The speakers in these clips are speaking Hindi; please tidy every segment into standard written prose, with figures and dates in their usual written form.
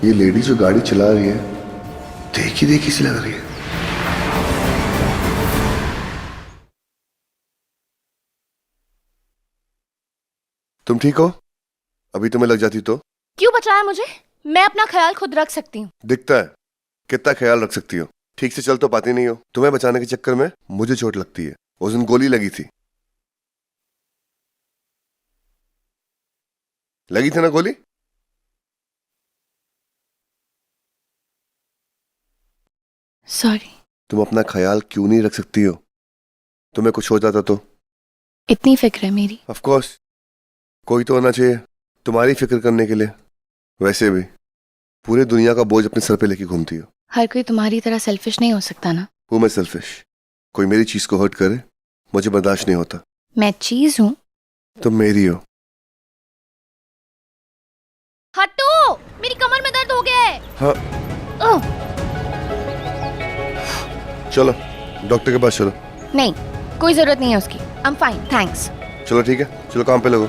ये लेडी जो गाड़ी चला रही है देखी देखी सी लग रही है। तुम ठीक हो? अभी तुम्हें लग जाती तो? क्यों बचाया मुझे? मैं अपना ख्याल खुद रख सकती हूँ। दिखता है कितना ख्याल रख सकती हो। ठीक से चल तो पाती नहीं हो। तुम्हें बचाने के चक्कर में मुझे चोट लगती है। उस दिन गोली लगी थी ना गोली? सॉरी। तुम अपना ख्याल क्यों नहीं रख सकती हो? तुम्हें कुछ हो जाता तो? इतनी फिक्र है मेरी। ऑफ कोर्स कोई तो होना चाहिए तुम्हारी फिक्र करने के लिए। वैसे भी पूरे दुनिया का बोझ अपने सर पे लेके घूमती हो। हर कोई तुम्हारी तरह सेल्फिश नहीं हो सकता ना। हूँ मैं सेल्फिश? कोई मेरी चीज को हर्ट करे मुझे बर्दाश्त नहीं होता। मैं चीज हूँ। तुम मेरी हो। हटो, मेरी कमर में दर्द हो गया है। हाँ ओह, चलो डॉक्टर के पास चलो। नहीं, कोई जरूरत नहीं है उसकी। I am fine, thanks. चलो ठीक है, चलो काम पे लगो।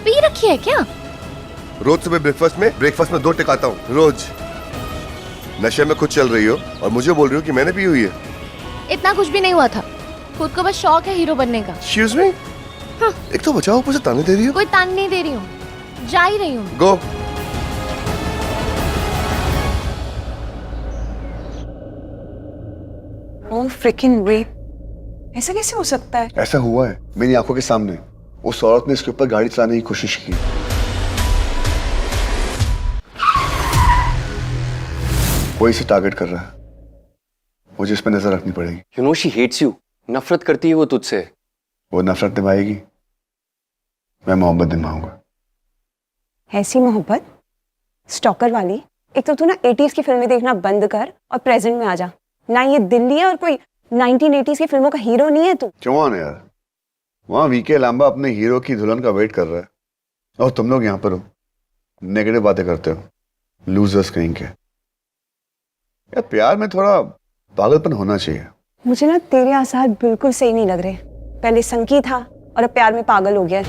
पी रखी है क्या? रोज सुबह ब्रेकफास्ट में 2 टिकाता हूँ रोज। नशे में खुद चल रही हो और मुझे बोल रही हो कि मैंने पी हुई है। इतना कुछ भी नहीं हुआ था। खुद को बस शौक है हीरो बनने का। Excuse me. एक तो बचाओ, ऊपर से ताने दे रही हो। कोई तान नहीं दे रही हूँ, जा ही रही हूँ। गो। ओह फ्रिकिंग रेप, ऐसा कैसे हो सकता है? ऐसा हुआ है मेरी आंखों के सामने। उस औरत ने इसके ऊपर गाड़ी चलाने की कोशिश की। वो इसे टारगेट कर रहा है। मुझे इस पर नजर रखनी पड़ेगी। You know she hates you. नफरत करती है वो तुझसे। वो नफरत निभाएगी, मैं मोहब्बत निभाऊंगा। ऐसी मोहब्बत? स्टॉकर वाली? एक तो तू ना 80s की फिल्में देखना बंद कर और प्रेजेंट में आ जा। ना ये दिल्ली है और कोई 1980s की फिल्मों का हीरो नहीं है तू। जवान है यार। वहां वीके लांबा अपने हीरो की दुल्हन का वेट कर रहा है और तुम लोग यहाँ पर हो, नेगेटिव बातें करते हो। लूजर्स कहीं के। यार प्यार में थोड़ा पागलपन होना चाहिए। मुझे ना तेरे आसार बिल्कुल सही नहीं लग रहे। पहले संकी था और अब प्यार में पागल हो गया है।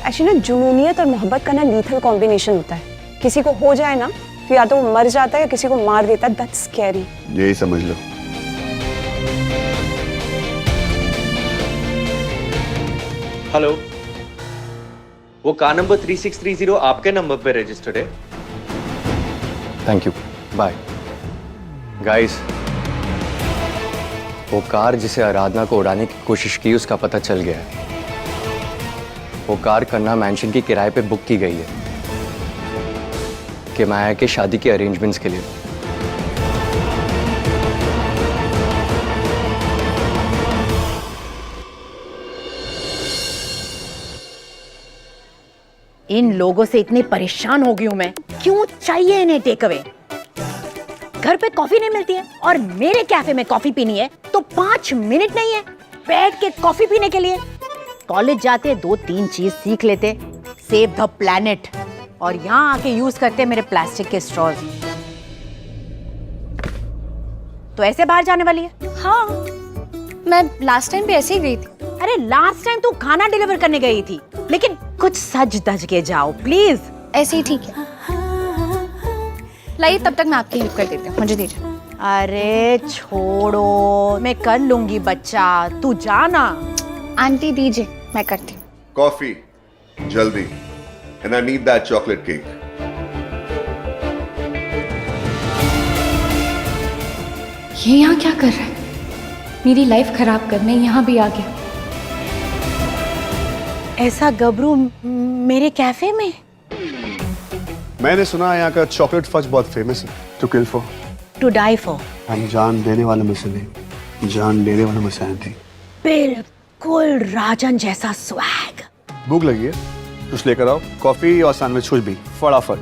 एक्चुअली ना जुनूनियत और मोहब्बत का ना लीथल कॉम्बिनेशन होता है। किसी को हो जाए ना तो या तो वो मर जाता है या किसी को मार देता है। That's scary. यही समझ लो। हेलो, वो कार नंबर 3630 आपके नंबर पे रजिस्टर्ड है। Thank you, bye. गाइस, वो कार जिसे आराधना को उड़ाने की कोशिश की उसका पता चल गया है। वो कार खन्ना मैंशन की किराए पे बुक की गई है कि माया के शादी के अरेंजमेंट्स के लिए। इन लोगों से इतनी परेशान हो गई हूं मैं। क्यों चाहिए इन्हें टेक अवे? घर पे कॉफी नहीं मिलती है और मेरे कैफे में कॉफी पीनी है तो 5 मिनट नहीं है बैठ के कॉफी पीने के लिए। कॉलेज जाते 2-3 चीज सीख लेते, सेव द प्लैनेट, और यहाँ आके यूज करते मेरे प्लास्टिक के स्ट्रॉज। तो ऐसे बाहर जाने वाली है? हाँ, मैं लास्ट टाइम भी ऐसे ही गई थी। अरे लास्ट टाइम तू खाना डिलीवर करने गई थी, लेकिन कुछ सज धज के जाओ प्लीज। ऐसे ही ठीक है। लाइए, तब तक मैं आपकी हेल्प कर देती हूँ, मुझे दीजिए। अरे छोड़ो, मैं कर लूंगी बच्चा, तू जाना। आंटी दीजिए, मैं करती हूँ। कॉफी जल्दी, and I need that chocolate cake. ये यहाँ क्या कर रहा है? मेरी लाइफ खराब करने यहाँ भी आ गया। ऐसा गबरू मेरे कैफे में? मैंने सुना यहाँ का चॉकलेट फज बहुत फेमस है। To kill for, to die for. हम जान देने वाले में से नहीं, जान लेने वाले में से हैं थी। बिल्कुल राजन जैसा स्वैग। भूख लगी है, कुछ लेकर आओ, कॉफी और सैंडविच कुछ भी, फटाफट।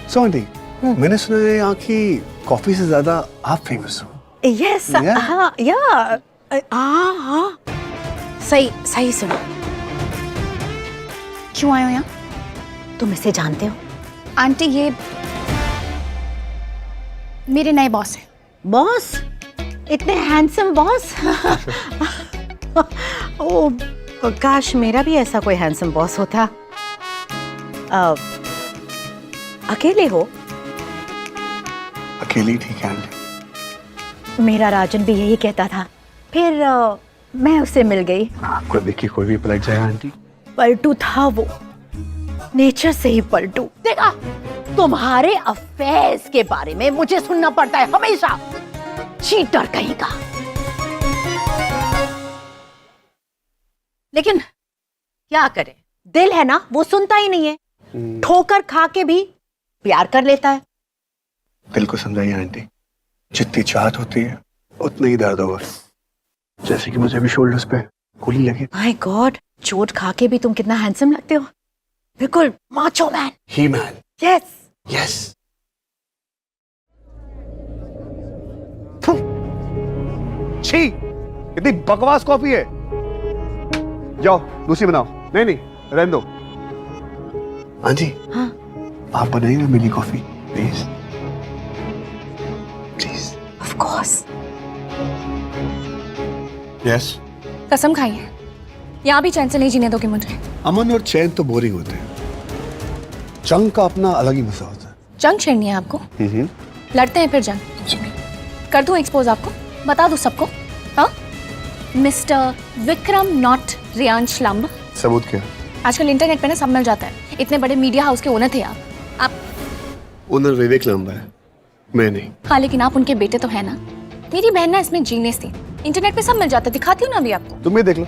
सो आंटी, मैंने सुना है यहाँ की कॉफी से ज्यादा आप फेमस हो। यस, हाँ, या, हाँ, सही सुनो। क्यों आए हो यहाँ? तुम इसे जानते हो? आंटी, ये मेरे नए बॉस हैं। बॉस? इतने हैंडसम बॉस? ओ, काश मेरा भी ऐसा कोई हैंडसम बॉस होता। अकेले हो? अकेली ठीक है आंटी। मेरा राजन भी यही कहता था, फिर मैं उससे मिल गई। आपको देख के कोई भी पलट जाए आंटी। पलटू था वो, नेचर से ही पलटू। देखा, तुम्हारे अफेयर्स के बारे में मुझे सुनना पड़ता है हमेशा, चीटर कहीं का। लेकिन क्या करे, दिल है ना, वो सुनता ही नहीं है। ठोकर खा के भी प्यार कर लेता है। दिल को समझाइए आंटी, जितनी चाहत होती है उतना ही दर्द होगा। जैसे कि मुझे भी शोल्डर्स पे गोली लगी। माय गॉड, चोट खा के भी तुम कितना हैंडसम लगते हो, बिल्कुल माचो मैन। ही मैन। Yes yes. छी, इतनी बकवास कॉफी है। जाओ दूसरी बनाओ। नहीं नहीं, रहने दो। आंटी, हाँ, आप बनाइए ना मेरी coffee please. Please. Of course. Yes. कसम खाइए, यहाँ भी चैन से नहीं जीने दोगे मुझे। अमन और चैन तो बोरिंग होते हैं, जंग का अपना अलग ही मजा होता है। जंग छेड़नी है आपको? लड़ते हैं फिर जंग। कर दूं एक्सपोज आपको, बता दूं सबको। हाँ, मिस्टर विक्रम नॉट रियांश लांबा। सबूत क्या? आजकल इंटरनेट पे ना सब मिल जाता है। इतने बड़े मीडिया हाउस के ओनर थे आप। ओनर विवेक लांबा है, मैं नहीं। हाँ, लेकिन आप उनके बेटे तो है ना। मेरी बहन ना इसमें जीनियस थी, इंटरनेट पे सब मिल जाता है, दिखाती हूँ ना अभी आपको। तुम भी देख लो।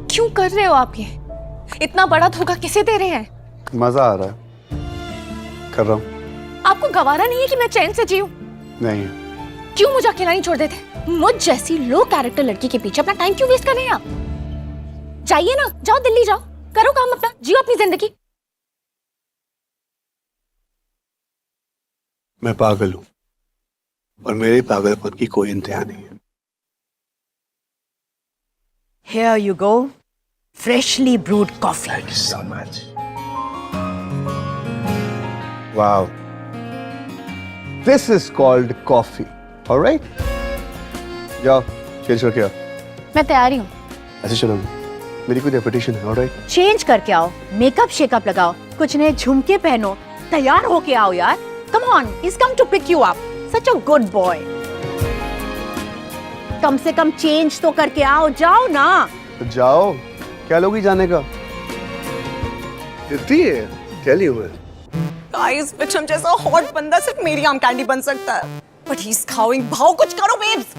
क्यों कर रहे हो आप ये? इतना बड़ा धोखा किसे दे रहे हैं? मजा आ रहा है, कर रहा हूँ। आपको गवारा नहीं है कि मैं चैन से जीऊं? नहीं। क्यों मुझे अकेला नहीं छोड़ देते? मुझ जैसी लो कैरेक्टर लड़की के पीछे अपना टाइम क्यों वेस्ट कर रहे हैं आप? जाइए ना, जाओ दिल्ली जाओ, करो काम अपना, जियो अपनी जिंदगी। मैं पागल हूँ और मेरे पागलपन की कोई इंतहा नहीं है। Here you go, freshly brewed coffee. Thank you so much. Wow. This is called coffee. All right? जाओ, चेंज करके आओ। मैं तैयारी हूँ। ऐसे चलो, मेरी कोई रेपुटेशन है। All right? चेंज करके आओ, मेकअप शेकअप लगाओ, कुछ नए झुमके पहनो, तैयार होके आओ यार। Come on, he's come to pick you up. Such a good boy. कम से कम चेंज तो करके आओ, जाओ ना। तो जाओ, क्या लोगी जाने का? इतनी है, tell you man. Guys, Vikram जैसा हॉट बंदा सिर्फ मेरी आम कैंडी बन सकता है। बट ही इज खाओइंग। भाव कुछ करो babes.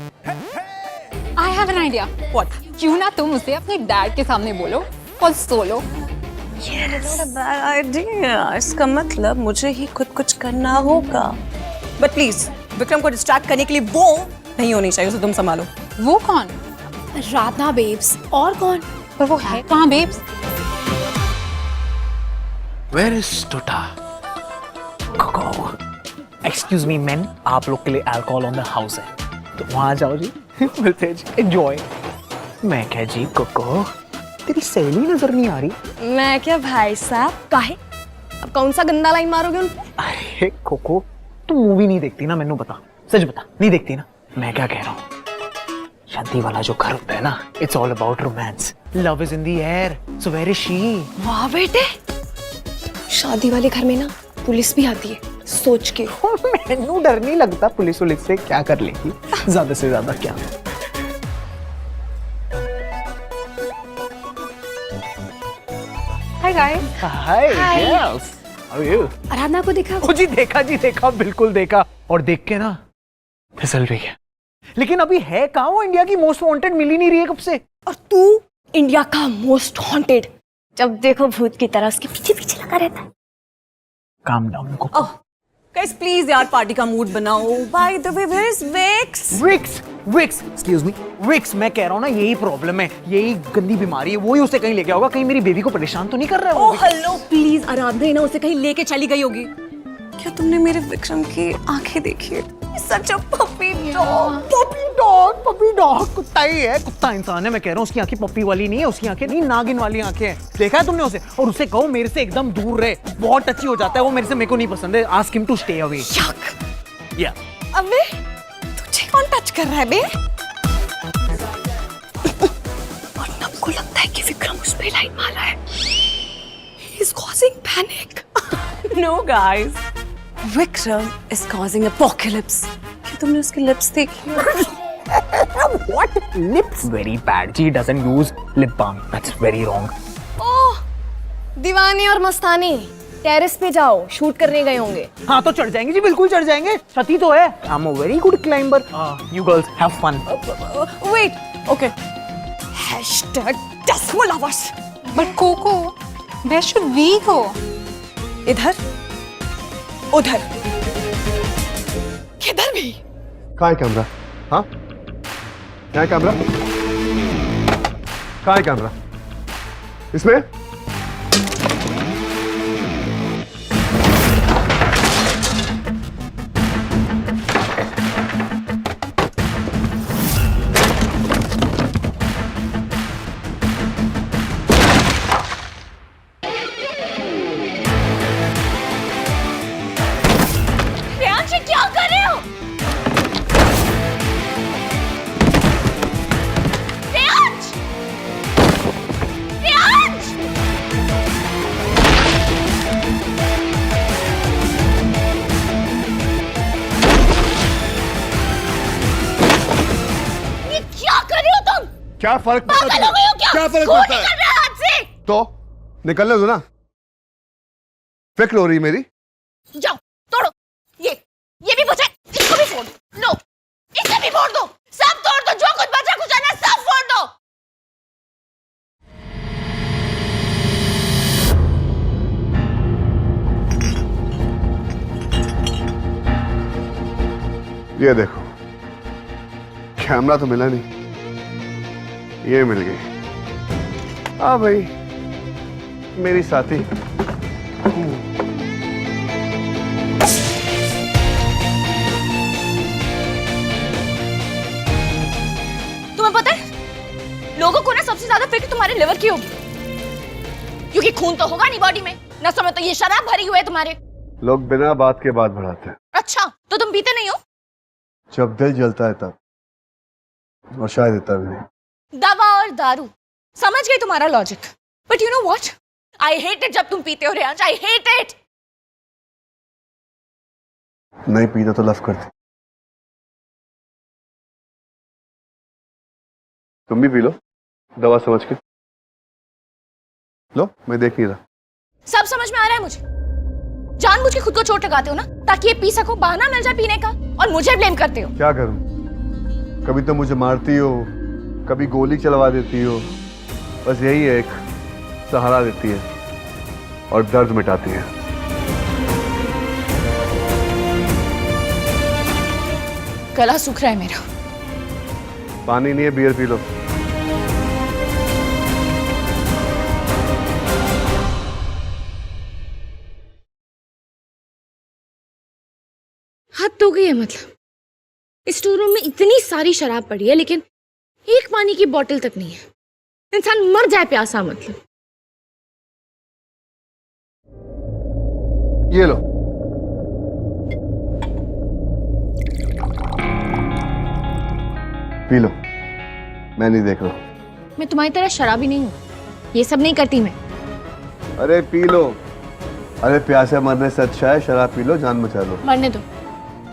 I have an idea. What? क्यों ना तुम उसे अपने डैड के सामने बोलो और सोलो। Bad idea. इसका मतलब मुझे ही खुद कुछ करना होगा। बट प्लीज, विक्रम को डिस्ट्रैक्ट करने के लिए वो नहीं होनी चाहिए, उसे तुम संभालो। वो कौन? राधा बेब्स। और कौन? पर वो है कहाँ babes? Where is Tota? Coco. Excuse me, men. आप लोग के लिए अल्कोहल ऑन द हाउस है, तो वहाँ जाओ जी, मिलते हैं जी, एंजॉय। मैं क्या जी कोको, तेरी सहेली नजर नहीं आ रही? मैं क्या भाई साहब, काहे? अब कौन सा गंदा लाइन मारोगे उन पे? अरे कोको, तू मूवी नहीं देखती ना, मैनू बता, सच बता, नहीं देखती ना? मैं क्या कह रहा हूँ, शादी वाला जो घर होता है ना, it's all about romance. Love is in the air, so where is she? वाह बेटे, शादी वाले घर में ना पुलिस भी आती है, सोच के। मैनू डर नहीं लगता पुलिस से, क्या कर लेगी ज्यादा से ज्यादा क्या? Hi guys. Hi girls, how are you? Aradhana को दिखा? ओ जी देखा, बिल्कुल देखा, और देख के ना फिसल भी गया। लेकिन अभी है कहाँ वो? इंडिया की मोस्ट वांटेड मिल ही नहीं रही है कब से। और तू इंडिया का मोस्ट हॉन्टेड, जब देखो भूत की तरह उसके पीछे पीछे लगा रहता है। काम डाउन को। गाइस प्लीज यार, पार्टी का मूड बनाओ। By the way, where is Vicks? Vicks, excuse me, Vicks, मैं कह रहा हूँ ना, यही प्रॉब्लम है, यही गंदी बीमारी है, वही उसे कहीं ले गया होगा, कहीं मेरी बेबी को परेशान तो नहीं कर रहा है? ओह हेलो, प्लीज, आराधना ही ना उसे कहीं लेके चली गई होगी। क्या तुमने मेरे विक्रम की आंखें देखी? Such a puppy dog. Puppy dog कुत्ता ही है, कुत्ता इंसान है। मैं कह रहा हूँ उसकी आंखें पप्पी वाली नहीं है, उसकी आंखें नहीं नागिन वाली आंखें हैं। देखा है तुमने उसे? और उसे कहो मेरे से एकदम दूर रहे, बहुत टची हो जाता है वो मेरे से, मेरे को नहीं पसंद है। Ask him to stay away. या अबे तुझे कौन टच कर रहा है बे? और नब को लगता है कि विक्रम उस पे लाइन मारा है। He is causing panic. No guys, Vikram is causing apocalypse. क्या तुमने उसके लिप्स देखी? What? Lips? Very bad. She doesn't use lip balm. That's very wrong. ओह, दीवानी और मस्तानी टेरेस पे जाओ, शूट करने गए होंगे। हाँ तो चढ़ जाएंगे जी, बिल्कुल चढ़ जाएंगे। छती तो है। I'm a very good climber. You girls have fun. Wait, okay. Hashtag Dasmo lovers. But Coco, मैं शुड वीक हो। इधर, उधर, किधर भी? कहाँ है कैमरा? हाँ, क्या है कैमरा? कहाँ है कैमरा? इसमें? प्रियांश क्या कर रहे हो? प्रियांश! प्रियांश! ये क्या कर रहे हो तुम? क्या फर्क पड़ता पागल हो गए हो क्या? क्या फर्क खून पड़ता निकल है? रहा है हाथ से। तो निकलने दो ना। फिक्र हो रही मेरी? जाओ तोड़ो, ये भी बचा, इसको भी फोड़ दो। लो, इसे भी फोड़ दो, सब तोड़ दो, जो कुछ बचा कुछ है ना सब फोड़ दो। ये देखो, कैमरा तो मिला नहीं, ये मिल गई। हाँ भाई, मेरी साथी। तुम्हें पता है, लोगों को ना सबसे ज्यादा फिक्र तुम्हारे लिवर की होगी, क्योंकि खून तो होगा नहीं बॉडी में, नसों में तो ये शराब भरी हुई है तुम्हारे। लोग बिना बात के बात बढ़ाते हैं। अच्छा, तो तुम पीते नहीं हो? जब दिल जलता है तब, और शायद इतना भी नहीं। दवा और दारू, समझ गई तुम्हारा logic. But you know what, I hate it जब तुम पीते हो रेयांश, आई हेट इट। नहीं पीता तो लव करती। तुम भी पी लो, दवा समझ के। लो, मैं देख नहीं रहा। सब समझ में आ रहा है मुझे। जानबूझ के खुद को चोट लगाते हो ना, ताकि ये पी सको, बहाना मिल जाए पीने का, और मुझे ब्लेम करते हो। क्या करूं? कभी तो मुझे मारती हो, कभी गोली चलवा देती हो। बस यही है, एक सहारा देती है और दर्द मिटाती है। गला सूख रहा है मेरा। पानी नहीं है, बियर पी लो। हद हो गई है, मतलब स्टोर रूम में इतनी सारी शराब पड़ी है, लेकिन एक पानी की बोतल तक नहीं है। इंसान मर जाए प्यासा, मतलब। ये लो। पी लो, मैं नहीं देख रहा। मैं तुम्हारी तरह शराबी नहीं हूँ, ये सब नहीं करती मैं। अरे पी लो। अरे प्यासे मरने से अच्छा है शराब पी लो, जान बचा लो। मरने दो।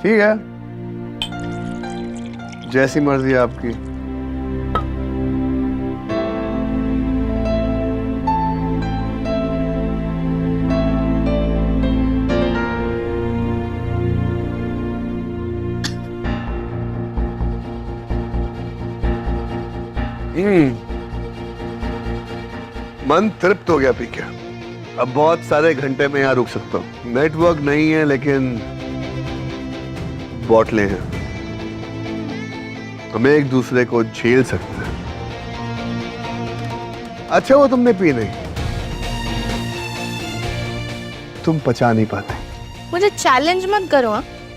ठीक है, जैसी मर्जी है आपकी। मन तृप्त हो गया पी के। अब बहुत सारे घंटे में यहाँ रुक सकता हूँ। नेटवर्क नहीं है, लेकिन बोतलें हैं, हम एक दूसरे को झेल सकते हैं। अच्छा वो तुमने पी नहीं, तुम पचा नहीं पाते। मुझे चैलेंज मत करो।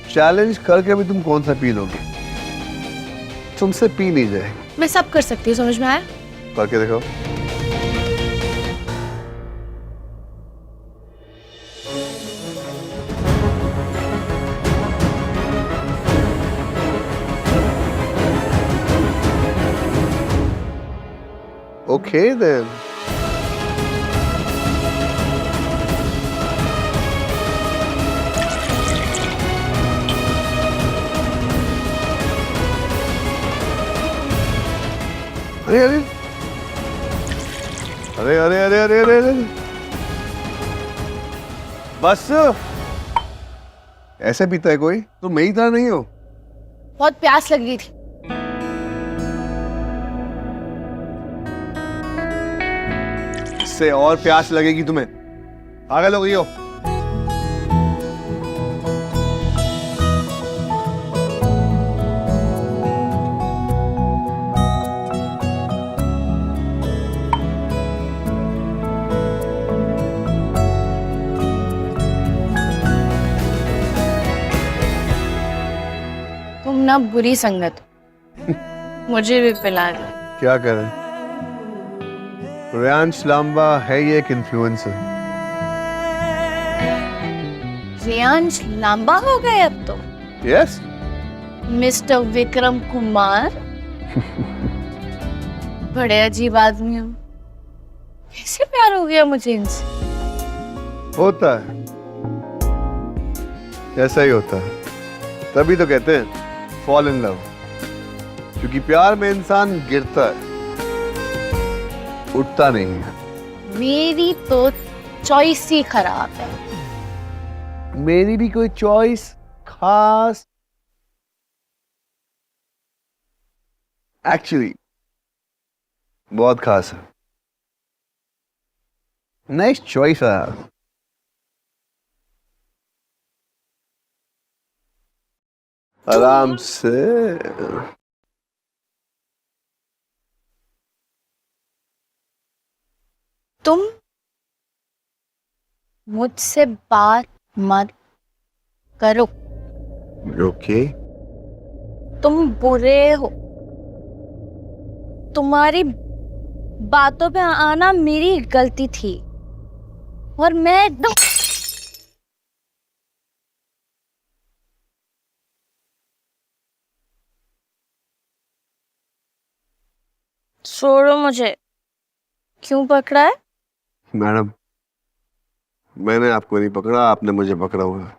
चैलेंज करके भी तुम कौन सा पी लोगे? तुमसे पी नहीं जाए। मैं सब कर सकती हूँ, समझ में आया? करके देखो। Okay then. अरे अरे अरे अरे अरे अरे अरे अरे बस ऐसे पीता है कोई? तुम मेरी तरह नहीं हो। बहुत प्यास लग रही थी। इससे और प्यास लगेगी तुम्हें। पागल हो गई हो। तुम ना बुरी संगत। मुझे भी पिला दो। क्या करें? रियांश लांबा है ये एक इन्फ्लुएंसर। रियांश लांबा हो गए अब तो। यस। मिस्टर विक्रम कुमार। बड़े अजीब आदमी हो। कैसे प्यार हो गया मुझे इनसे? होता है, ऐसा ही होता है। तभी तो कहते हैं फॉल इन लव, क्योंकि प्यार में इंसान गिरता है, उठता नहीं है। मेरी तो चॉइस ही खराब है। मेरी भी कोई चॉइस खास एक्चुअली बहुत खास है। नाइस चॉइस है। आराम से। तुम मुझसे बात मत करो। ओके। तुम बुरे हो। तुम्हारी बातों पे आना मेरी गलती थी और मैं एकदम छोड़ो मुझे। क्यों पकड़ा है? मैडम, मैंने आपको नहीं पकड़ा, आपने मुझे पकड़ा हुआ है।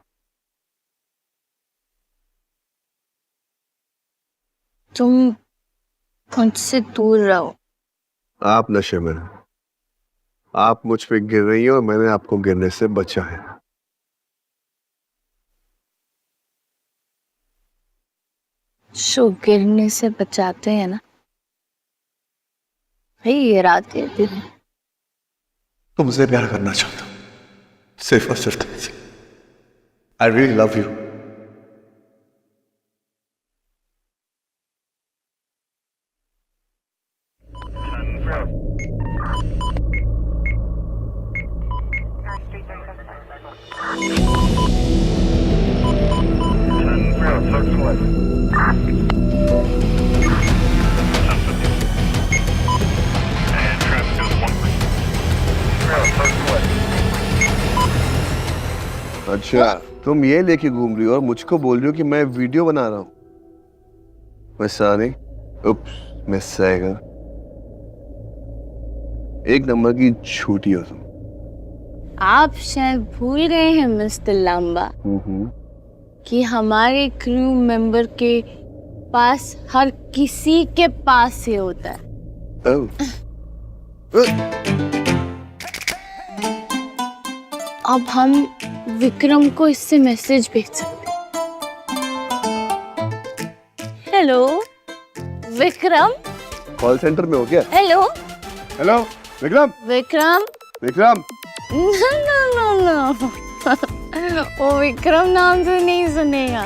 तुम मुझसे दूर रहो। आप नशे में हैं। आप मुझ पे गिर रही हैं और मैंने आपको गिरने से बचा है। जो गिरने से बचाते हैं ना, भाई ये रात ये दिन। तुमसे प्यार करना चाहता हूँ, सिर्फ और सिर्फ तुमसे। I really love you. अच्छा, तुम ये लेके घूम रही हो और मुझको बोल रही हो कि मैं वीडियो बना रहा हूँ। वैसा नहीं, उप्स, मिस जाएगा। एक नंबर की झूठी हो तुम। आप शायद भूल गए हैं मिस्टर लांबा कि हमारे क्रू मेंबर के पास हर किसी के पास ये होता है। अब हम विक्रम को इससे मैसेज भेज सकते हैं। हेलो विक्रम। कॉल सेंटर में हो क्या? Hello hello Vikram. Vikram. Vikram. No वो विक्रम नाम तो नहीं सुनेगा।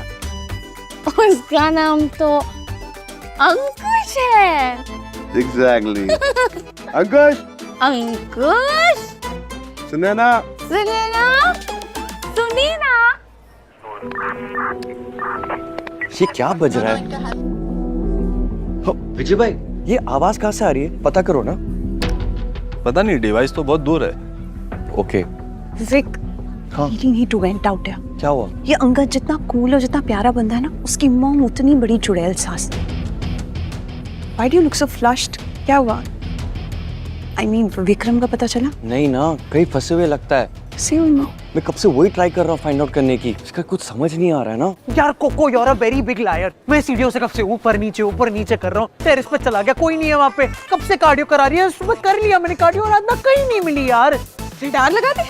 उसका नाम तो अंकुश है। एग्जैक्टली। अंकुश। अंकुश। सुने ना? सुने ना? सुने ना? ये क्या बज रहा है? विजय भाई, ये आवाज कहाँ से आ रही है? पता करो ना। पता नहीं, डिवाइस तो बहुत दूर है। ओके। विक, हाँ। really need to vent out here. क्या हुआ? ये अंगद जितना कूल और जितना प्यारा बंदा है ना, उसकी मॉम उतनी बड़ी चुड़ैल सास। Why do you look so flushed? क्या हुआ? I mean, विक्रम का पता चला? नहीं ना, कहीं फंसे हुए लगता है। See you know. मैं कब से वही ट्राई कर रहा हूँ फाइंड आउट करने की। इसका कुछ समझ नहीं आ रहा है ना। यार Coco, you are a very big liar. मैं सीढ़ियों से कब से ऊपर नीचे कर रहा हूँ, टेरेस पे चला गया, कोई नहीं है वहाँ पे। कब से कार्डियो करा रही है, सुबह कर लिया मैंने कार्डियो और आज ना कहीं नहीं मिली यार। डर लगा दे।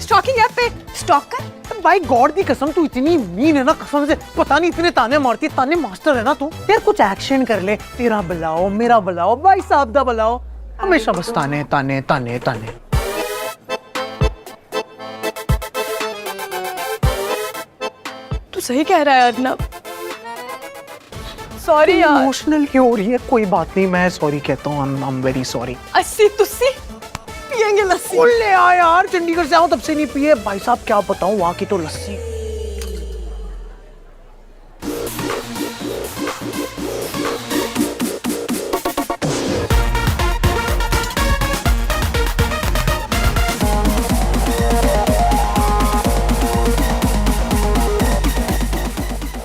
स्टॉकिंग ऐप पे स्टॉक कर। भाई गॉड दी कसम, तू इतनी मीन है ना, कसम से। पता नहीं इतने ताने मारती है, ताने मास्टर है ना तू। यार कुछ एक्शन कर ले। तेरा बुलाओ, मेरा बुलाओ, भाई साहब दा बुलाओ। हमेशा बस ताने ताने ताने ताने। तू सही कह रहा है अर्नब। सॉरी यार। इमोशनल क्यों हो रही है? कोई बात नहीं, मैं सॉरी कहता हूँ। I am very sorry. अस्सी तुस्सी पियेंगे लस्सी। ले आ यार, चंडीगढ़ से आऊं तब से नहीं पिए। भाई साहब क्या बताऊं, वहां की तो लस्सी।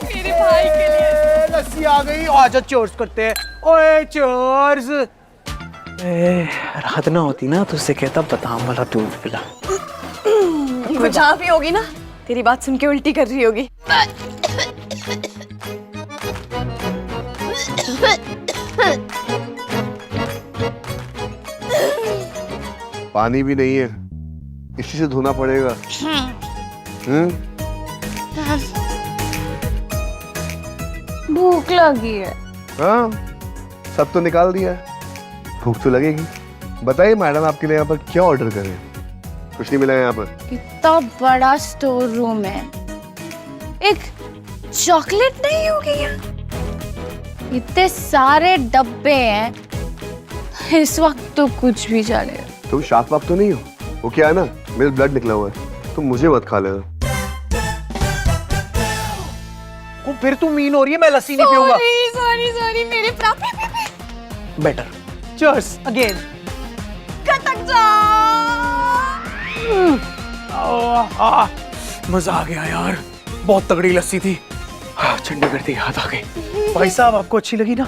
मेरे भाई के लिए लस्सी आ गई। आजा चीयर्स करते हैं। ओए चीयर्स। रात ना होती ना तो उससे कहता बादाम वाला दूध पिला। वो जहाँ भी होगी ना, तेरी बात सुन के उल्टी कर रही होगी। पानी भी नहीं है, इसी से धोना पड़ेगा। भूख लगी है। हाँ, सब तो निकाल दिया है, भूख तो लगेगी। बताइए मैडम, आपके लिए यहाँ पर क्या ऑर्डर करें? कुछ नहीं मिला यहाँ पर। कितना बड़ा स्टोर रूम है, एक चॉकलेट नहीं होगी यहाँ? इतने सारे डब्बे हैं, इस वक्त तो कुछ भी चलेगा। तुम शाक वाक तो नहीं हो? वो क्या है ना, मेरे ब्लड निकला हुआ है, तुम मुझे मत खा लेना। फिर तू मीन हो रही है, मैं लस्सी नहीं पीऊंगा। सॉरी मेरे प्राप्त। बेटर। Cheers again. कटक जा। मजा आ गया यार, बहुत तगड़ी लस्सी थी। चंडीगढ़ की याद आ गई। भाई साहब आपको अच्छी लगी ना?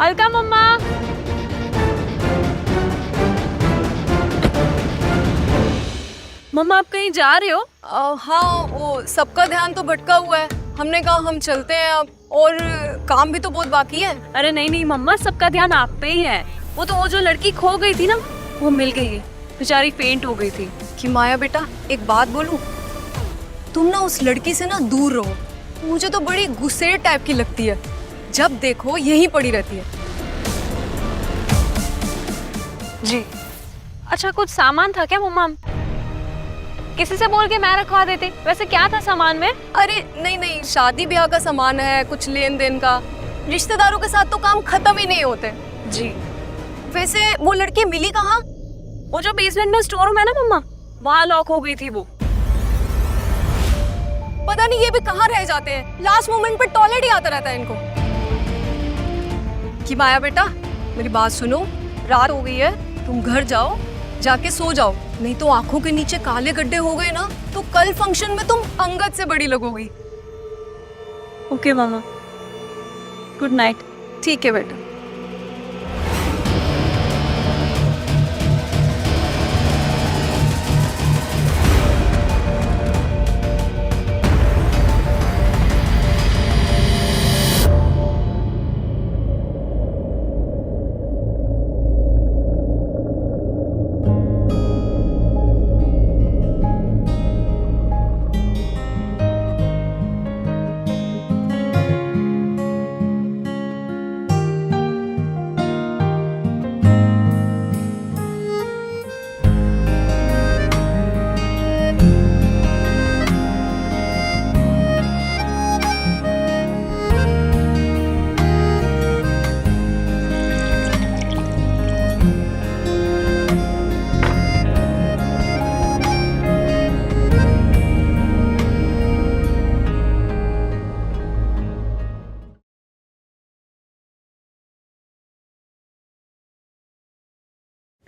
अलका मम्मा। मम्मा आप कहीं जा रहे हो? हाँ, वो सबका ध्यान तो भटका हुआ है। हमने कहा हम चलते हैं अब, और काम भी तो बहुत बाकी है। अरे नहीं मम्मा, सबका ध्यान आप पे ही है। वो जो लड़की खो गई थी ना, वो मिल गई है। बेचारी फेंट हो गई थी। कि माया बेटा, एक बात बोलूं, तुम ना उस लड़की से ना दूर रहो। मुझे तो बड़ी गुस्से टाइप की लगती है, जब देखो यहीं पड़ी रहती है। जी। अच्छा, कुछ सामान था क्या मम्मा? किसी से बोल के मैं रखवा देते। वैसे क्या था सामान में? अरे नहीं, शादी ब्याह का सामान है, कुछ लेन देन का। रिश्तेदारों के साथ तो काम खत्म ही नहीं होते। जी। वैसे वो लड़की मिली कहाँ? वो जो बेसमेंट में स्टोर रूम है ना मम्मा, वहाँ लॉक हो गई थी वो। पता नहीं ये भी कहाँ रह जाते हैं, लास्ट मोमेंट पे टॉयलेट ही आता रहता है इनको। कि माया बेटा, मेरी बात सुनो, रात हो गई है, तुम घर जाओ, जाके सो जाओ। नहीं तो आंखों के नीचे काले गड्ढे हो गए ना, तो कल फंक्शन में तुम अंगद से बड़ी लगोगी। ओके मामा, गुड नाइट। ठीक है बेटा।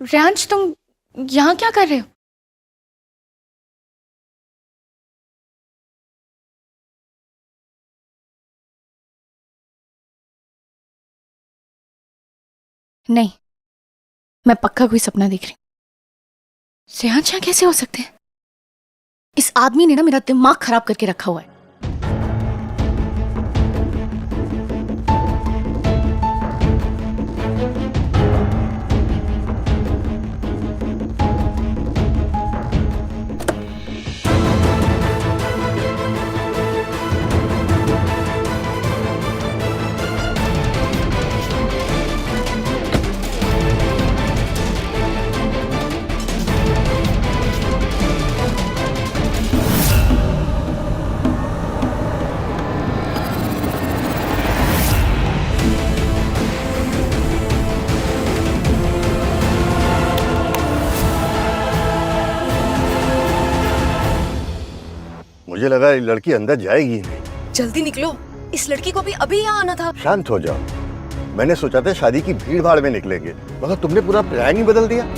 रेयांश, तुम यहाँ क्या कर रहे हो? नहीं, मैं पक्का कोई सपना देख रही हूँ। रेयांश यहाँ कैसे हो सकते हैं? इस आदमी ने ना मेरा दिमाग खराब करके रखा हुआ है। मुझे लगा ये लड़की अंदर जाएगी ही नहीं। जल्दी निकलो, इस लड़की को भी अभी यहाँ आना था। शांत हो जाओ। मैंने सोचा था शादी की भीड़ भाड़ में निकलेंगे, मगर तुमने पूरा प्लान ही बदल दिया।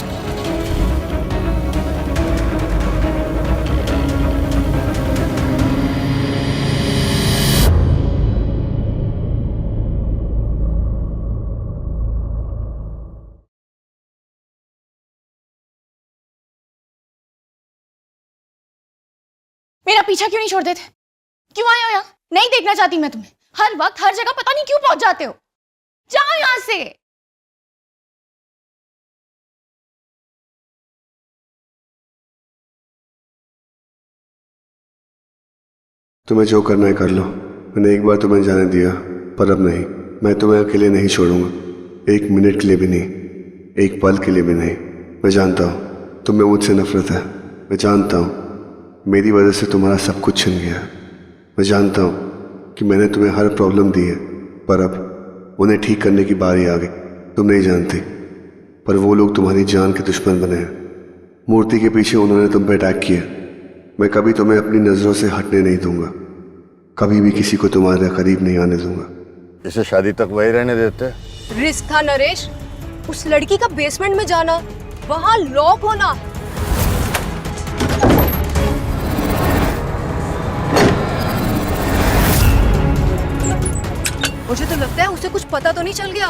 मेरा पीछा क्यों नहीं छोड़ देते? क्यों आए हो यहाँ? नहीं देखना चाहती मैं तुम्हें। हर वक्त हर जगह पता नहीं क्यों पहुंच जाते हो। जाओ यहाँ से। तुम्हें जो करना है कर लो। मैंने एक बार तुम्हें जाने दिया, पर अब नहीं। मैं तुम्हें अकेले नहीं छोड़ूंगा, एक मिनट के लिए भी नहीं, एक पल के लिए भी नहीं। मैं जानता हूँ तुम्हें मुझसे नफरत है। मैं जानता हूँ मेरी वजह से तुम्हारा सब कुछ छिन गया। मैं जानता हूँ कि मैंने तुम्हें हर प्रॉब्लम दी है, पर अब उन्हें ठीक करने की बारी आ गई। तुम नहीं जानती, पर वो लोग तुम्हारी जान के दुश्मन बने हैं। मूर्ति के पीछे उन्होंने तुम पे अटैक किया। मैं कभी तुम्हें अपनी नज़रों से हटने नहीं दूंगा, कभी भी किसी को तुम्हारे करीब नहीं आने दूंगा। इसे शादी तक वही रहने देते। रिस्क था नरेश, उस लड़की का बेसमेंट में जाना, वहां लॉक होना। मुझे तो लगता है उसे कुछ पता तो नहीं चल गया।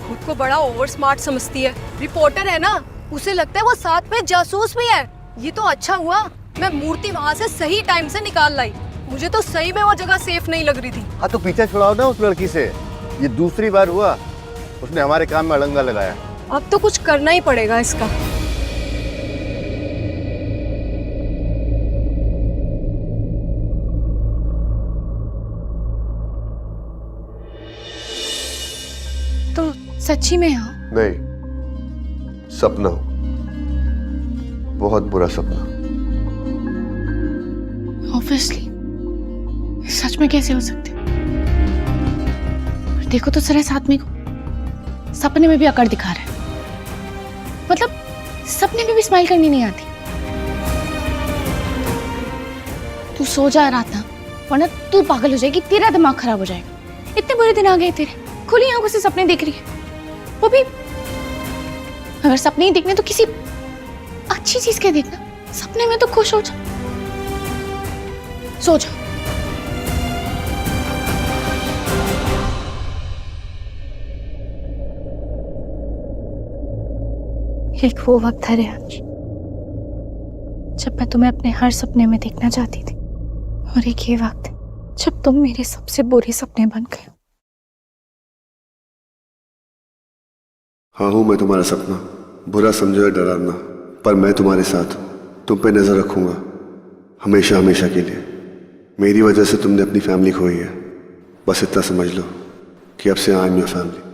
खुद को बड़ा ओवर स्मार्ट समझती है, रिपोर्टर है ना, उसे लगता है वो साथ में जासूस भी है। ये तो अच्छा हुआ मैं मूर्ति वहाँ से सही टाइम से निकाल लाई। मुझे तो सही में वो जगह सेफ नहीं लग रही थी। हाँ तो पीछा छुड़ाओ ना उस लड़की से। ये दूसरी बार हुआ उसने हमारे काम में अड़ंगा लगाया। अब तो कुछ करना ही पड़ेगा इसका। तो सच्ची में हो? नहीं, सपना, बहुत बुरा सपना। ऑब्वियसली, सच में कैसे हो सकते? देखो तो सर इस आदमी को, सपने में भी अकड़ दिखा रहा है। मतलब सपने में भी स्माइल करनी नहीं आती। तू सो जा रात ना, वरना तू पागल हो जाएगी, तेरा दिमाग खराब हो जाएगा। इतने बुरे दिन आ गए तेरे, खुली आंखों से सपने देख रही है, वो भी अगर सपने ही देखने तो किसी अच्छी चीज के देखना। सपने में तो खुश हो जा, सो जा। एक वो वक्त है रेयांश, जब मैं तुम्हें अपने हर सपने में देखना चाहती थी, और एक ये वक्त जब तुम मेरे सबसे बुरे सपने बन गए। हाँ हूँ मैं तुम्हारा सपना, बुरा समझो या डरावना, पर मैं तुम्हारे साथ हूँ। तुम पे नजर रखूंगा हमेशा हमेशा के लिए। मेरी वजह से तुमने अपनी फैमिली खोई है, बस इतना समझ लो कि अब से आई एम योर फैमिली।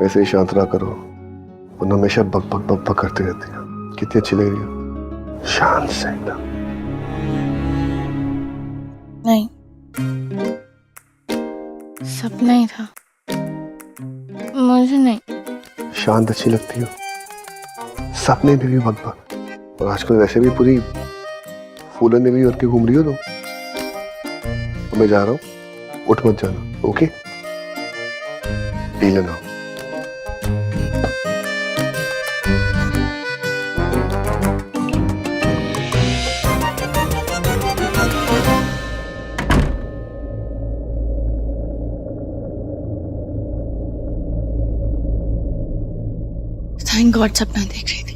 ऐसे ही शांत रहा करो, वरना हमेशा बक बक बक बक करती रहती है। कितनी अच्छी लग रही है, शांत से एकदम। नहीं, सपना ही था। मुझे नहीं। शांत अच्छी लगती हो, सपने में भी भगवा, और आजकल वैसे भी पूरी फूलन ने भी करके घूम रही हो तुम। तो मैं जा रहा हूँ, उठ मत जाना, ओके? पी लेना। थैंक गॉड सपना देख रही थी।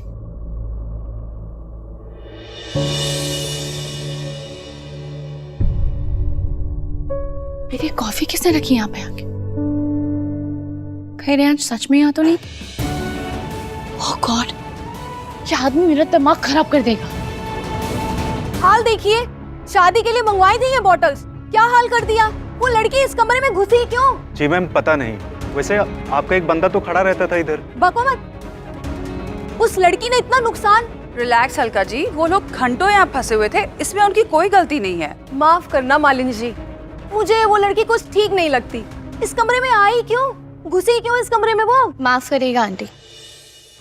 मेरी कॉफी किसने रखी यहाँ पे आके? कहीं रेहान सच में यहाँ तो नहीं? ओह गॉड, ये आदमी मेरा दिमाग खराब कर देगा। हाल देखिए, शादी के लिए मंगवाई थी ये बॉटल्स, क्या हाल कर दिया। वो लड़की इस कमरे में घुसी क्यों? जी मैम पता नहीं, वैसे आपका एक बंदा तो खड़ा रहता था इधर। बको मत, उस लड़की ने इतना नुकसान। रिलैक्स अलका जी, वो लोग घंटों यहाँ फंसे हुए थे, इसमें उनकी कोई गलती नहीं है। माफ करना मालिनी जी, मुझे वो लड़की कुछ ठीक नहीं लगती। इस कमरे में आई क्यों, घुसी क्यों इस कमरे में वो? माफ करिएगा आंटी,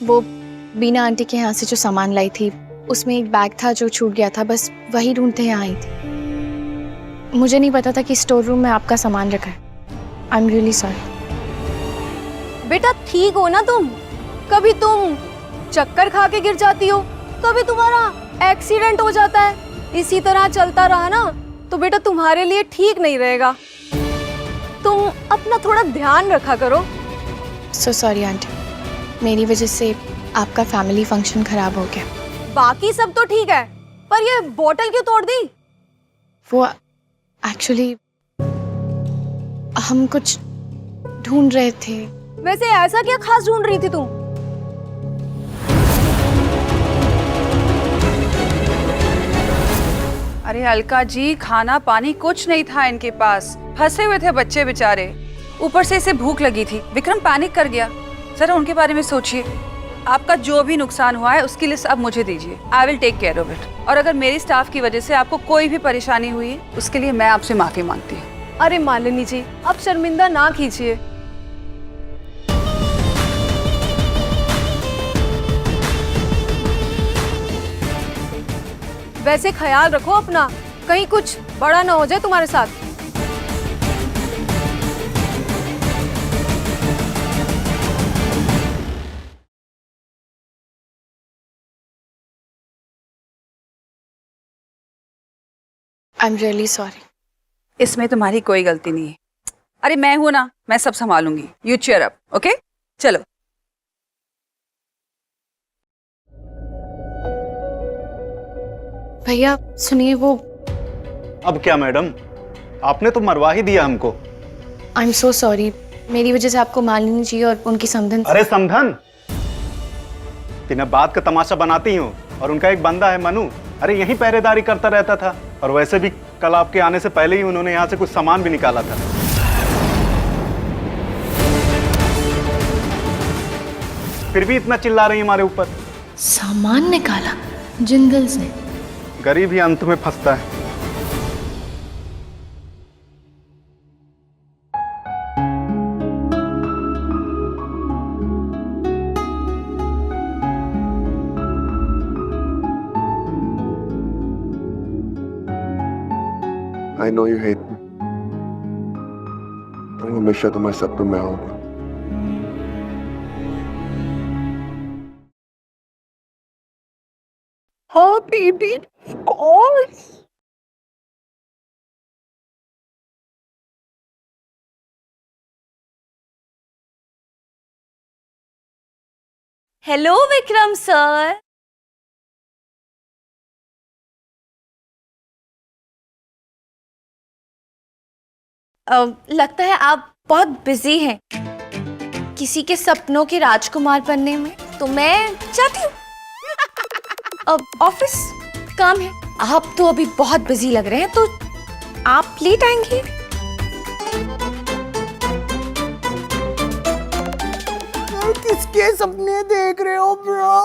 वो बीना आंटी के यहाँ से जो सामान लाई थी उसमें एक बैग था जो छूट गया था, बस वही ढूंढते यहाँ आई थी। मुझे नहीं पता था कि स्टोर रूम में आपका सामान रखा है। I am really sorry. बेटा ठीक हो ना तुम? कभी तुम चक्कर खा के गिर जाती हो, कभी तुम्हारा एक्सीडेंट हो जाता है। इसी तरह चलता रहा ना तो बेटा तुम्हारे लिए ठीक नहीं रहेगा। तुम अपना थोड़ा ध्यान रखा करो। सो सॉरी आंटी, मेरी वजह से आपका फैमिली फंक्शन खराब हो गया। बाकी सब तो ठीक है, पर ये बोतल क्यों तोड़ दी? वो एक्चुअली हम कुछ ढूंढ रहे थे। वैसे ऐसा क्या खास ढूंढ रही थी तुम? अरे अलका जी, खाना पानी कुछ नहीं था इनके पास, फंसे हुए थे बच्चे बेचारे, ऊपर से इसे भूख लगी थी। विक्रम पैनिक कर गया। जरा उनके बारे में सोचिए। आपका जो भी नुकसान हुआ है उसकी लिस्ट अब मुझे दीजिए, I will take care of it. और अगर मेरी स्टाफ की वजह से आपको कोई भी परेशानी हुई उसके लिए मैं आपसे माफी मांगती हूँ। अरे मालिनी जी, अब शर्मिंदा ना कीजिए। वैसे ख्याल रखो अपना, कहीं कुछ बड़ा ना हो जाए तुम्हारे साथ। I am really sorry. इसमें तुम्हारी कोई गलती नहीं है। अरे मैं हूं ना, मैं सब संभालूंगी। You cheer up, okay? चलो। भैया सुनिए, वो अब क्या मैडम, आपने तो मरवा ही दिया हमको। आई एम सो सॉरी, मेरी वजह से आपको मालिनी जी और उनकी समधन। अरे समधन, बिना बात का तमाशा बनाती हूँ। और उनका एक बंदा है मनु, अरे यहीं पहरेदारी करता रहता था। और वैसे भी कल आपके आने से पहले ही उन्होंने यहाँ से कुछ सामान भी निकाला था। फिर भी इतना चिल्ला रही हमारे ऊपर। सामान निकाला जिंदल से? गरीब ही अंत में फंसता है। I know you hate me. पर हमेशा तुम्हारे सपनों में आऊंगा। हाँ बेबी, कौन? Hello Vikram sir. लगता है आप बहुत बिजी हैं किसी के सपनों के राजकुमार बनने में, तो मैं चाहती हूँ अब ऑफिस काम है। आप तो अभी बहुत बिजी लग रहे हैं, तो आप लेट आएंगे। किसके सपने देख रहे हो ब्रो?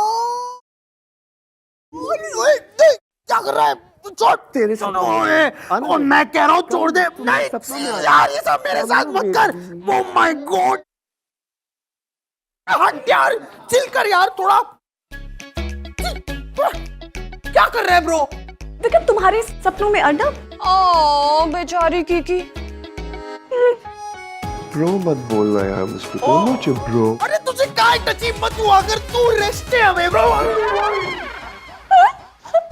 क्या कर रहा है? छोड़, तेरे सपने हैं और मैं कह रहा हूँ छोड़ दे। नहीं यार, ये सब मेरे साथ मत कर। ओह माय गॉड, हट यार, चिल कर यार थोड़ा। क्या कर रहे हैं ब्रो? विक्रम तुम्हारे सपनों में अर्नब? ओ बेचारी कीकी। ब्रो मत बोलना यार मुझको, तो मुझे ब्रो। अरे तुझे काय टची मत हुआ, अगर तू रेस्टे हमें ब्रो।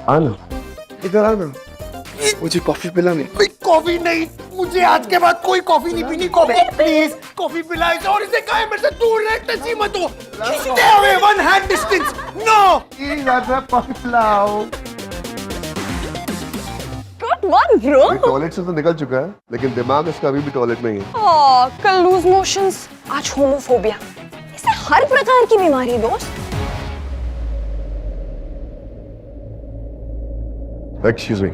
आना इधर आना, मुझे कॉफी पिलाने। कोई कॉफी नहीं, मुझे आज के बाद कोई कॉफी नहीं पीनी। कॉफी प्लीज, कॉफी पिलाए और इसे कहे मेरे से दूर रह, टची मत हो। Stay away, one hand distance. No please आजा कॉफी पिलाओ। Good one bro. टॉयलेट से तो निकल चुका है, लेकिन दिमाग इसका अभी भी टॉयलेट में ही है। कल लूज मोशंस, आज होमोफोबिया। इसे हर प्रकार की बीमारी है दोस्त। Excuse me.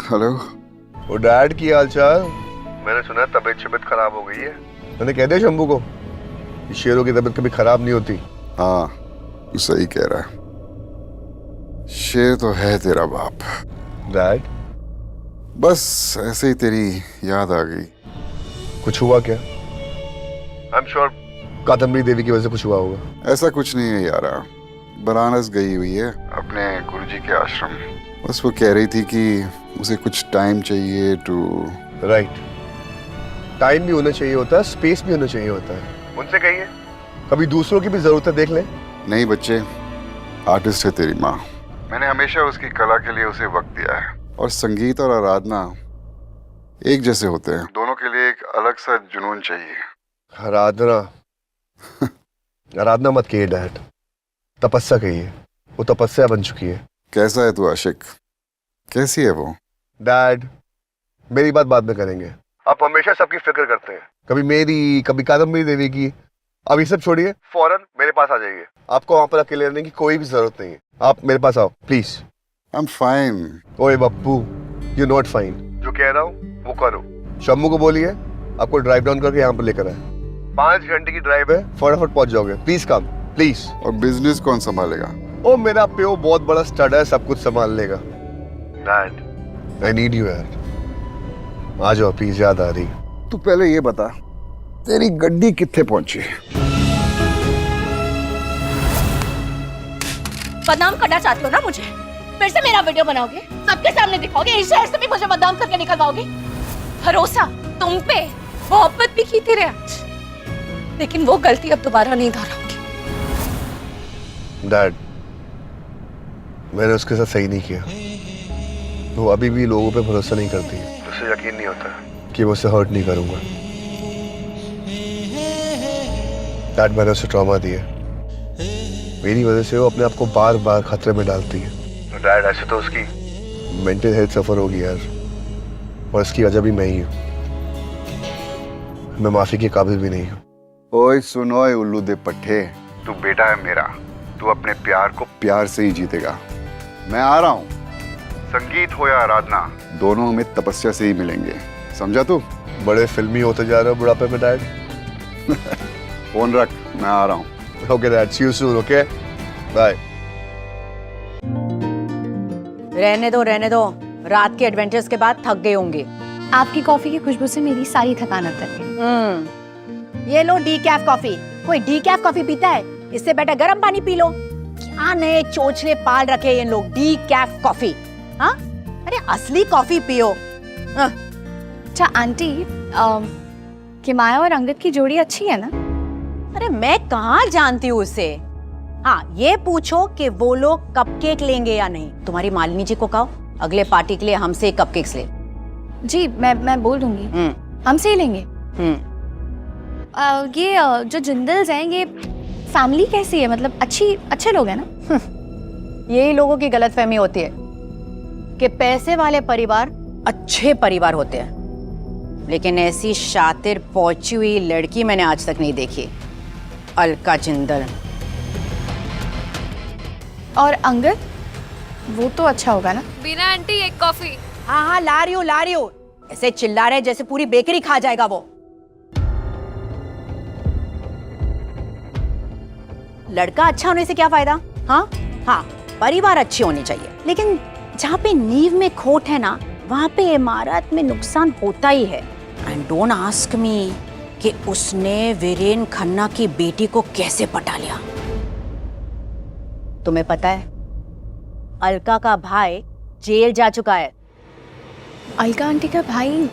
हेलो। वो डैड की हालचाल? मैंने सुना तबीयत खराब हो गई है। मैंने कह दिया शंभू को कि शेरों की तबीयत कभी खराब नहीं होती। हाँ तू सही कह रहा है, शेर तो है तेरा बाप। डैड बस ऐसे ही तेरी याद आ गई। कुछ हुआ क्या? आई एम श्योर कादम्बरी देवी की वजह से कुछ हुआ होगा। ऐसा कुछ नहीं है यारा, बनारस गई हुई है अपने गुरुजी के आश्रम। बस वो कह रही थी कि उसे कुछ टाइम चाहिए टू। राइट, टाइम भी होना चाहिए होता है, स्पेस भी होना चाहिए होता है। उनसे कहिए कभी दूसरों की भी जरूरतें देख ले। नहीं बच्चे, आर्टिस्ट है तेरी माँ। मैंने हमेशा उसकी कला के लिए उसे वक्त दिया है, और संगीत और आराधना एक जैसे होते हैं। दोनों के लिए एक अलग सा जुनून चाहिए। आराधना आराधना मत कहिए डैड, तपस्या कहिए। वो तपस्या बन चुकी है। कैसा है तू आशिक? कैसी है वो? डैड मेरी बात बाद में करेंगे। आप हमेशा सबकी फिक्र करते हैं, कभी मेरी कभी कादम्बरी देवी की। अब ये सब छोड़िए, फौरन मेरे पास आ जाइए। आपको वहां पर अकेले रहने की कोई भी जरूरत नहीं है। आप मेरे पास आओ प्लीज। I am fine. ओए बप्पू, यू नॉट फाइन। जो कह रहा हूँ वो करो। शम्मू को बोलिए आपको ड्राइव डाउन करके यहाँ पर लेकर आए। 5 घंटे की ड्राइव है, फटाफट पहुंच जाओगे। Please come please. और बिजनेस कौन संभालेगा? ओ मेरा प्यो बहुत बड़ा स्टड है, सब कुछ संभाल लेगा। डैड आई नीड यू यार, आ जाओ प्लीज, याद आ रही। तू पहले ये बता, तेरी गड्डी कितने पहुंची? बदनाम करना चाहते हो ना मुझे? फिर से मेरा वीडियो बनाओगे, सबके सामने दिखाओगे, इस शहर से भी मुझे बदनाम करके निकलवाओगे? भरोसा तुम पे, मोहब्बत भी की थी रे आज, लेकिन वो गलती अब दोबारा नहीं दोहराऊंगी। डैड मैंने उसके साथ सही नहीं किया। वो अभी भी लोगों पे भरोसा नहीं करती है। उसे यकीन नहीं होता कि वो उसे हर्ट नहीं करूंगा। डैड मैंने उसे ट्रॉमा दिया, मेरी वजह से वो अपने आप को बार बार खतरे में डालती है। तो डैड ऐसे तो उसकी मेंटल हेल्थ सफर होगी यार, और इसकी वजह भी मैं ही हूँ। मैं माफी के काबिल भी नहीं हूँ। ओए सुनो उल्लू दे पट्टे, तू बेटा है मेरा, तू अपने प्यार को प्यार से ही जीतेगा। मैं आ रहा हूँ। संगीत हो या आराधना, दोनों हमें तपस्या से ही मिलेंगे, समझा तू? बड़े फिल्मी होते जा रहे हो बुढ़ापे में डैड। फोन रख, मैं आ रहा हूँ। Okay dad, see you soon. Okay bye. रहने दो, रात के एडवेंचर्स के बाद थक गए होंगे। आपकी कॉफी की खुशबू से मेरी सारी थकान उतर गई। ये लो डीकैफ कॉफी। कोई डीकैफ कॉफी पीता है? इससे बेटर गर्म पानी पी लो। क्या नए चोचले पाल रखे ये लोग, डीकैफ कॉफी। हाँ, अरे असली कॉफी पियो। अच्छा आंटी, किमाया और अंगद की जोड़ी अच्छी है ना? अरे मैं कहाँ जानती हूँ उसे। हाँ, ये पूछो कि वो लोग कपकेक लेंगे या नहीं। तुम्हारी मालिनी जी को कहो अगले पार्टी के लिए हमसे कपकेक्स ले। जी मैं बोल दूंगी, हमसे ही लेंगे। ये जो जिंदल्स हैं, ये फैमिली कैसी है? मतलब अच्छे लोग हैं ना? यही लोगों की गलतफहमी होती है कि पैसे वाले परिवार अच्छे परिवार होते हैं, लेकिन ऐसी शातिर पहुंची हुई लड़की मैंने आज तक नहीं देखी। अलका जिंदल। और अंगद, वो तो अच्छा होगा ना? बिना आंटी एक कॉफी। हाँ ला रही हूँ। ऐसे चिल्ला रहे जैसे पूरी बेकरी खा जाएगा वो। लड़का अच्छा होने से क्या फायदा? हाँ हाँ, परिवार अच्छे होने चाहिए, लेकिन जहाँ पे नींव में खोट है ना, वहाँ पे इमारत में नुकसान होता ही है। एंड डोंट आस्क मी कि उसने वीरेन खन्ना की बेटी को कैसे पटा लिया। तुम्हें पता है, अलका का भाई जेल जा चुका है। अलका आंटी का भाई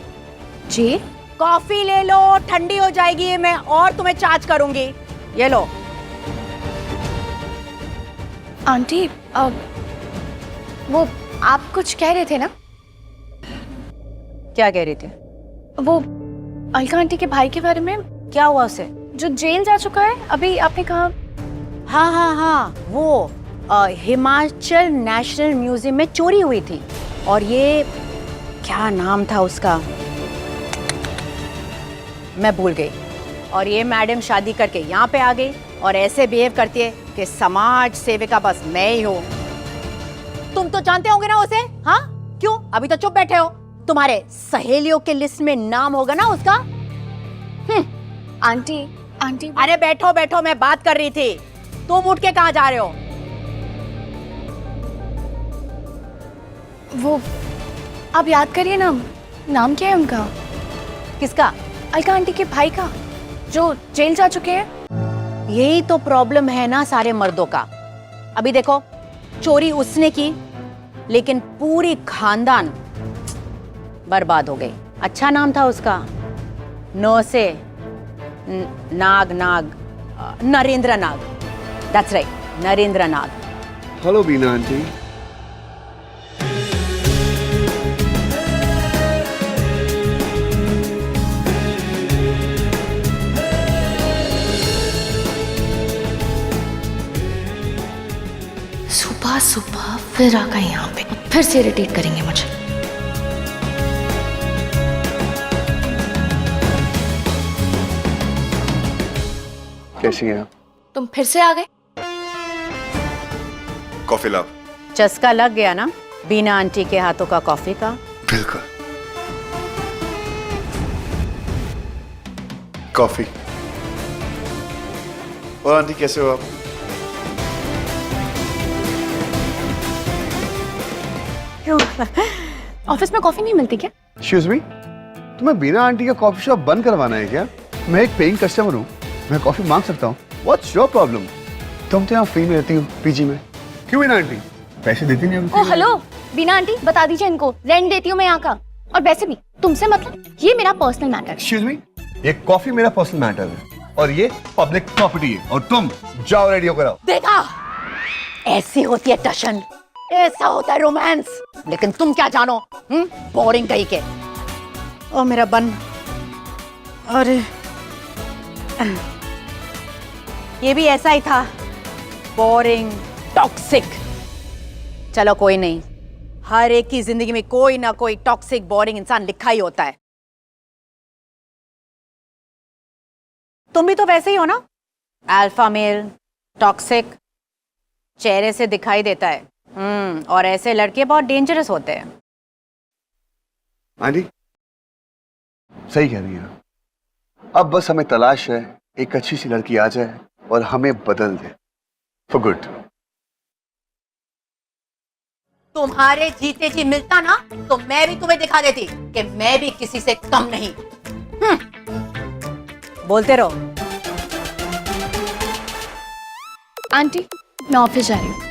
जेल? कॉफी ले लो, ठंडी हो जाएगी, मैं और तुम्हें चार्ज करूंगी। ये लो। आंटी वो आप कुछ कह रहे थे ना? क्या कह रही थी? वो अलका आंटी के भाई के बारे में। क्या हुआ उसे? जो जेल जा चुका है, अभी आपने कहा। हाँ हाँ हाँ, वो हिमाचल नेशनल म्यूजियम में चोरी हुई थी, और ये क्या नाम था उसका, मैं भूल गई। और ये मैडम शादी करके यहाँ पे आ गई और ऐसे बिहेव करती है कि समाज सेविका बस मैं ही हूँ। तुम तो जानते होंगे ना उसे? हाँ, क्यों अभी तो चुप बैठे हो? तुम्हारे सहेलियों के लिस्ट में नाम होगा ना उसका। आंटी आंटी अरे बैठो बैठो, मैं बात कर रही थी। तुम उठ के कहाँ जा रहे हो? वो आप याद करिए ना, नाम क्या है उनका? किसका? अलका आंटी के भाई का, जो जेल जा चुके हैं। यही तो प्रॉब्लम है ना सारे मर्दों का। अभी देखो, चोरी उसने की, लेकिन पूरी खानदान बर्बाद हो गई। अच्छा नाम था उसका, नो से Nag Narendra Nag. That's right, Narendra Nag. Hello Bina aunty. सुबह सुबह फिर आ गए यहाँ पे, फिर से इरिटेट करेंगे मुझे। कैसी हैं आप? तुम फिर से आ गए? कॉफी लाओ। चस्का लग गया ना बीना आंटी के हाथों का कॉफी का? बिल्कुल। कॉफी। और आंटी कैसे हो आप? ऑफिस में कॉफी नहीं मिलती क्या? एक्सक्यूज मी, तुम्हें बीना आंटी का कॉफी शॉप बंद करवाना है क्या? मैं एक पेइंग कस्टमर हूँ, मैं कॉफी मांग सकता हूँ। What's your problem? तुम तो यहाँ फ्री में रहती हो पीजी में, क्यों बीना आंटी पैसे देती नहीं? ओ हेलो बीना आंटी, बता दीजिए इनको, रेंट देती हूँ मैं यहाँ का। और वैसे भी तुमसे मतलब, ये मेरा पर्सनल मैटर है। एक्सक्यूज मी, ये कॉफी मेरा पर्सनल मैटर है और ये पब्लिक प्रॉपर्टी है, और तुम जाओ रेडी होकर आओ। देखा, ऐसी होती है टशन, ऐसा होता है रोमांस। लेकिन तुम क्या जानो, बोरिंग कहीं के। ओ मेरा बन, अरे ये भी ऐसा ही था, बोरिंग, टॉक्सिक। चलो कोई नहीं, हर एक की जिंदगी में कोई ना कोई टॉक्सिक बोरिंग इंसान लिखा ही होता है। तुम भी तो वैसे ही हो ना, अल्फा मेल, टॉक्सिक, चेहरे से दिखाई देता है। और ऐसे लड़के बहुत डेंजरस होते हैं। आंटी सही कह रही है, अब बस हमें तलाश है एक अच्छी सी लड़की आ जाए और हमें बदल दे फॉर गुड। तुम्हारे जीते जी मिलता ना, तो मैं भी तुम्हें दिखा देती कि मैं भी किसी से कम नहीं। बोलते रहो। आंटी मैं ऑफिस जा रही हूँ।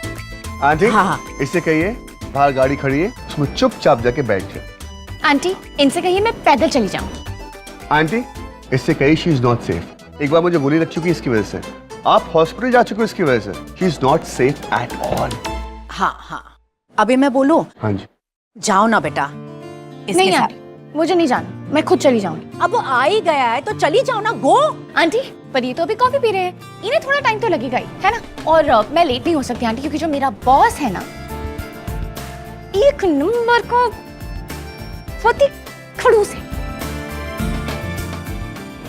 आंटी हाँ। इससे कहिए बाहर गाड़ी खड़ी है, उसमें चुपचाप जाके बैठ जाए। आंटी इनसे कहिए मैं पैदल चली जाऊंगी। आंटी इससे कहिए शी इज नॉट सेफ। एक बार मुझे गोली लग चुकी है इसकी वजह से, आप हॉस्पिटल जा चुके हो इसकी वजह से। She is not safe at all. हाँ हाँ, अभी मैं बोलूं? हाँ जी। जाओ ना बेटा। नहीं आंटी, मुझे नहीं जाना, मैं खुद चली जाऊंगी। अब वो आ ही गया है तो चली जाओ ना, गो। आंटी पर ये तो अभी कॉफी पी रहे हैं, इन्हें थोड़ा टाइम तो लगेगा ही, है ना? और मैं लेट नहीं हो सकती आंटी, क्योंकि जो मेरा बॉस है ना, एक नंबर का बहुत ही खड़ूस है।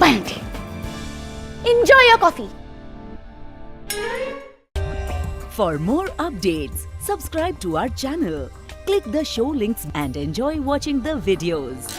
Bye aunty, enjoy your coffee. For more updates, subscribe to our channel, click the show links and enjoy watching the videos.